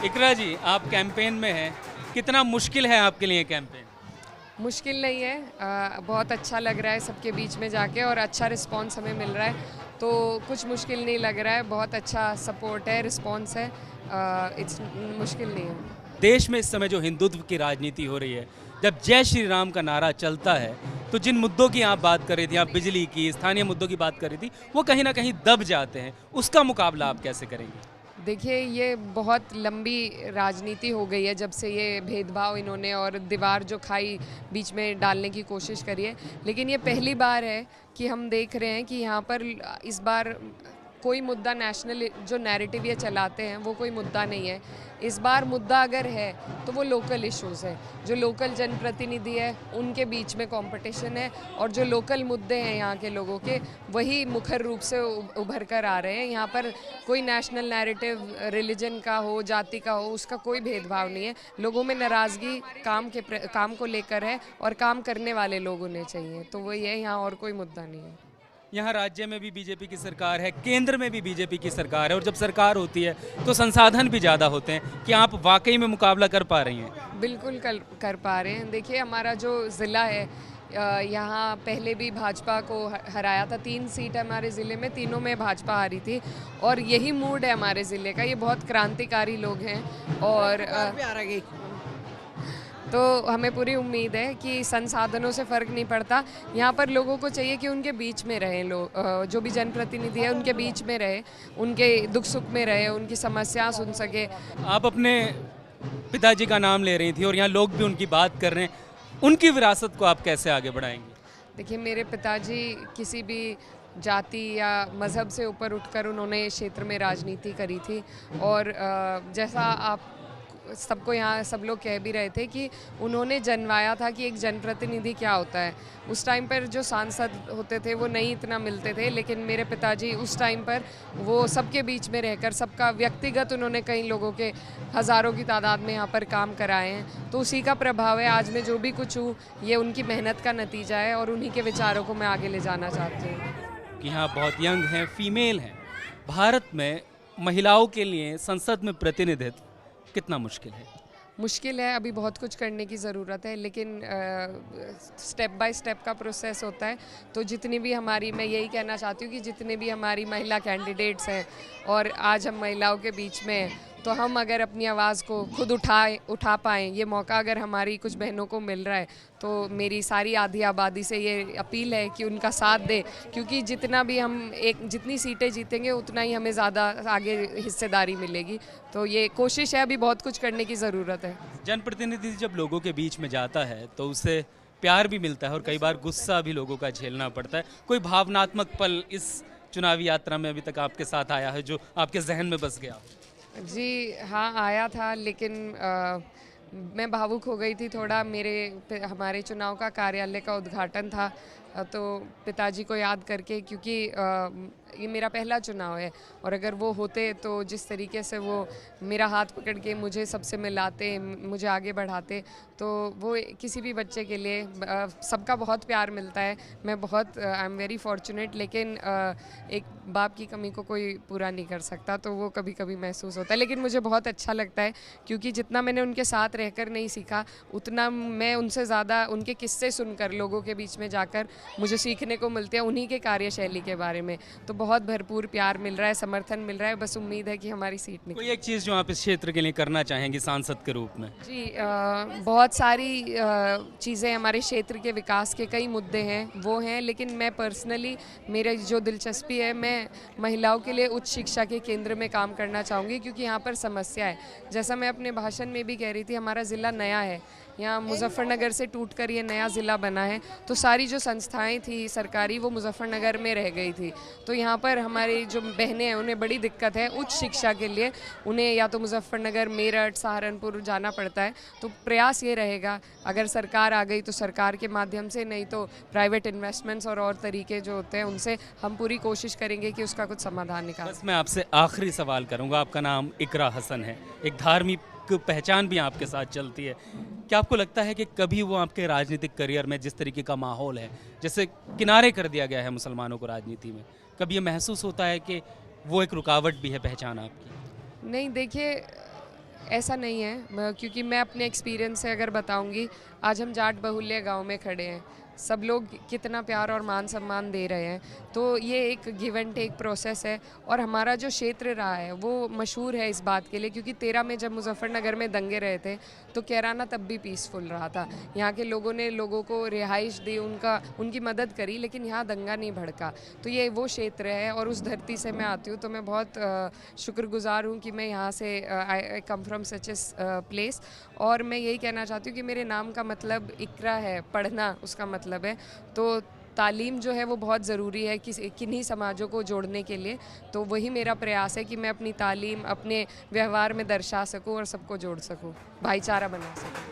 इकरा जी, आप कैंपेन में हैं, कितना मुश्किल है आपके लिए कैंपेन? मुश्किल नहीं है। बहुत अच्छा लग रहा है सबके बीच में जाके और अच्छा रिस्पांस हमें मिल रहा है, तो कुछ मुश्किल नहीं लग रहा है। बहुत अच्छा सपोर्ट है, रिस्पांस है। इट्स मुश्किल नहीं है। देश में इस समय जो हिंदुत्व की राजनीति हो रही है, जब जय श्री राम का नारा चलता है, तो जिन मुद्दों की आप बात कर रही थी, आप बिजली की, स्थानीय मुद्दों की बात कर रही थी, वो कहीं ना कहीं दब जाते हैं। उसका मुकाबला आप कैसे करेंगे? देखिए, ये बहुत लंबी राजनीति हो गई है जब से ये भेदभाव इन्होंने और दीवार जो खाई बीच में डालने की कोशिश करी है। लेकिन ये पहली बार है कि हम देख रहे हैं कि यहाँ पर इस बार कोई मुद्दा नेशनल जो नैरेटिव ये चलाते हैं वो कोई मुद्दा नहीं है। इस बार मुद्दा अगर है तो वो लोकल इश्यूज़ है। जो लोकल जनप्रतिनिधि है उनके बीच में कंपटीशन है और जो लोकल मुद्दे हैं यहाँ के लोगों के, वही मुखर रूप से उभर कर आ रहे हैं। यहाँ पर कोई नेशनल नैरेटिव रिलीजन का हो, जाति का हो, उसका कोई भेदभाव नहीं है। लोगों में नाराज़गी काम को लेकर है और काम करने वाले लोग होने चाहिए, तो वही है, यहाँ और कोई मुद्दा नहीं है। यहाँ राज्य में भी बीजेपी की सरकार है, केंद्र में भी बीजेपी की सरकार है, और जब सरकार होती है तो संसाधन भी ज़्यादा होते हैं। कि आप वाकई में मुकाबला कर पा रही हैं? बिल्कुल कर पा रहे हैं। देखिए, हमारा जो ज़िला है, यहाँ पहले भी भाजपा को हराया था। 3 सीट है हमारे ज़िले में, तीनों में भाजपा हारी थी और यही मूड है हमारे ज़िले का। ये बहुत क्रांतिकारी लोग हैं और तो हमें पूरी उम्मीद है कि संसाधनों से फ़र्क नहीं पड़ता। यहाँ पर लोगों को चाहिए कि उनके बीच में रहें लोग, जो भी जनप्रतिनिधि है उनके बीच में रहे, उनके दुख सुख में रहे, उनकी समस्या सुन सके। आप अपने पिताजी का नाम ले रही थी और यहाँ लोग भी उनकी बात कर रहे हैं, उनकी विरासत को आप कैसे आगे बढ़ाएंगे? देखिए, मेरे पिताजी किसी भी जाति या मज़हब से ऊपर उठकर उन्होंने क्षेत्र में राजनीति करी थी और जैसा आप सबको यहाँ सब लोग कह भी रहे थे कि उन्होंने जनवाया था कि एक जनप्रतिनिधि क्या होता है। उस टाइम पर जो सांसद होते थे वो नहीं इतना मिलते थे, लेकिन मेरे पिताजी उस टाइम पर वो सबके बीच में रहकर सबका व्यक्तिगत उन्होंने कई लोगों के हज़ारों की तादाद में यहाँ पर काम कराए हैं। तो उसी का प्रभाव है। आज मैं जो भी कुछ हूँ, ये उनकी मेहनत का नतीजा है और उन्हीं के विचारों को मैं आगे ले जाना चाहती हूँ। कि यहाँ बहुत यंग हैं, फीमेल हैं। भारत में महिलाओं के लिए संसद में प्रतिनिधित्व कितना मुश्किल है? मुश्किल है, अभी बहुत कुछ करने की ज़रूरत है, लेकिन स्टेप बाय स्टेप का प्रोसेस होता है। तो जितनी भी हमारी, मैं यही कहना चाहती हूँ कि जितने भी हमारी महिला कैंडिडेट्स हैं और आज हम महिलाओं के बीच में हैं, तो हम अगर अपनी आवाज़ को खुद उठा पाएँ, ये मौका अगर हमारी कुछ बहनों को मिल रहा है, तो मेरी सारी आधी आबादी से ये अपील है कि उनका साथ दें, क्योंकि जितना भी हम जितनी सीटें जीतेंगे उतना ही हमें ज़्यादा आगे हिस्सेदारी मिलेगी। तो ये कोशिश है, अभी बहुत कुछ करने की ज़रूरत है। जनप्रतिनिधि जब लोगों के बीच में जाता है तो उससे प्यार भी मिलता है और कई बार गुस्सा भी लोगों का झेलना पड़ता है। कोई भावनात्मक पल इस चुनावी यात्रा में अभी तक आपके साथ आया है जो आपके जहन में बस गया? जी हाँ, आया था, लेकिन मैं भावुक हो गई थी थोड़ा। हमारे चुनाव का कार्यालय का उद्घाटन था, तो पिताजी को याद करके, क्योंकि ये मेरा पहला चुनाव है और अगर वो होते तो जिस तरीके से वो मेरा हाथ पकड़ के मुझे सबसे मिलाते, मुझे आगे बढ़ाते, तो वो किसी भी बच्चे के लिए सबका बहुत प्यार मिलता है। मैं बहुत आई एम वेरी फॉर्चुनेट, लेकिन एक बाप की कमी को कोई पूरा नहीं कर सकता, तो वो कभी कभी महसूस होता है। लेकिन मुझे बहुत अच्छा लगता है, क्योंकि जितना मैंने उनके साथ रहकर नहीं सीखा, उतना मैं उनसे ज़्यादा उनके किस्से सुनकर लोगों के बीच में जाकर मुझे सीखने को मिलते हैं उन्हीं के कार्यशैली के बारे में। तो बहुत भरपूर प्यार मिल रहा है, समर्थन मिल रहा है। बस उम्मीद है कि हमारी सीट निकले। कोई एक चीज़ जो आप इस क्षेत्र के लिए करना चाहेंगी सांसद के रूप में? जी, बहुत सारी चीज़ें हमारे क्षेत्र के विकास के कई मुद्दे हैं, वो हैं, लेकिन मैं पर्सनली, मेरे जो दिलचस्पी है, मैं महिलाओं के लिए उच्च शिक्षा के केंद्र में काम करना चाहूँगी, क्योंकि यहाँ पर समस्या है। जैसा मैं अपने भाषण में भी कह रही थी, हमारा ज़िला नया है, यहाँ मुजफ्फरनगर से टूटकर ये नया ज़िला बना है, तो सारी जो संस्थाएं थी सरकारी, वो मुजफ्फरनगर में रह गई थी। तो यहाँ पर हमारी जो बहनें हैं उन्हें बड़ी दिक्कत है उच्च शिक्षा के लिए, उन्हें या तो मुजफ्फरनगर, मेरठ, सहारनपुर जाना पड़ता है। तो प्रयास ये रहेगा, अगर सरकार आ गई तो सरकार के माध्यम से, नहीं तो प्राइवेट इन्वेस्टमेंट्स और तरीके जो होते हैं उनसे हम पूरी कोशिश करेंगे कि उसका कुछ समाधान निकालें। बस मैं आपसे आखिरी सवाल करूंगा। आपका नाम इकरा हसन है, एक धार्मिक पहचान भी आपके साथ चलती है। क्या आपको लगता है कि कभी वो आपके राजनीतिक करियर में, जिस तरीके का माहौल है, जैसे किनारे कर दिया गया है मुसलमानों को राजनीति में, कभी ये महसूस होता है कि वो एक रुकावट भी है पहचान आपकी? नहीं, देखिए, ऐसा नहीं है क्योंकि मैं अपने एक्सपीरियंस से अगर बताऊंगी, आज हम जाट बहुल्य गांव में खड़े हैं, सब लोग कितना प्यार और मान सम्मान दे रहे हैं, तो ये एक गिव एंड टेक प्रोसेस है। और हमारा जो क्षेत्र रहा है वो मशहूर है इस बात के लिए, क्योंकि 13 में जब मुजफ्फरनगर में दंगे रहे थे तो कैराना तब भी पीसफुल रहा था। यहाँ के लोगों ने लोगों को रिहाइश दी, उनकी मदद करी, लेकिन यहाँ दंगा नहीं भड़का। तो ये वो क्षेत्र है और उस धरती से मैं आती हूँ, तो मैं बहुत शुक्रगुजार हूँ कि मैं यहाँ से आई come from such a place. और मैं यही कहना चाहती हूँ कि मेरे नाम का मतलब इकरा है, पढ़ना उसका मतलब है। तो तालीम जो है वो बहुत ज़रूरी है किन्हीं समाजों को जोड़ने के लिए। तो वही मेरा प्रयास है कि मैं अपनी तालीम अपने व्यवहार में दर्शा सकूं और सबको जोड़ सकूं, भाईचारा बना सकूं।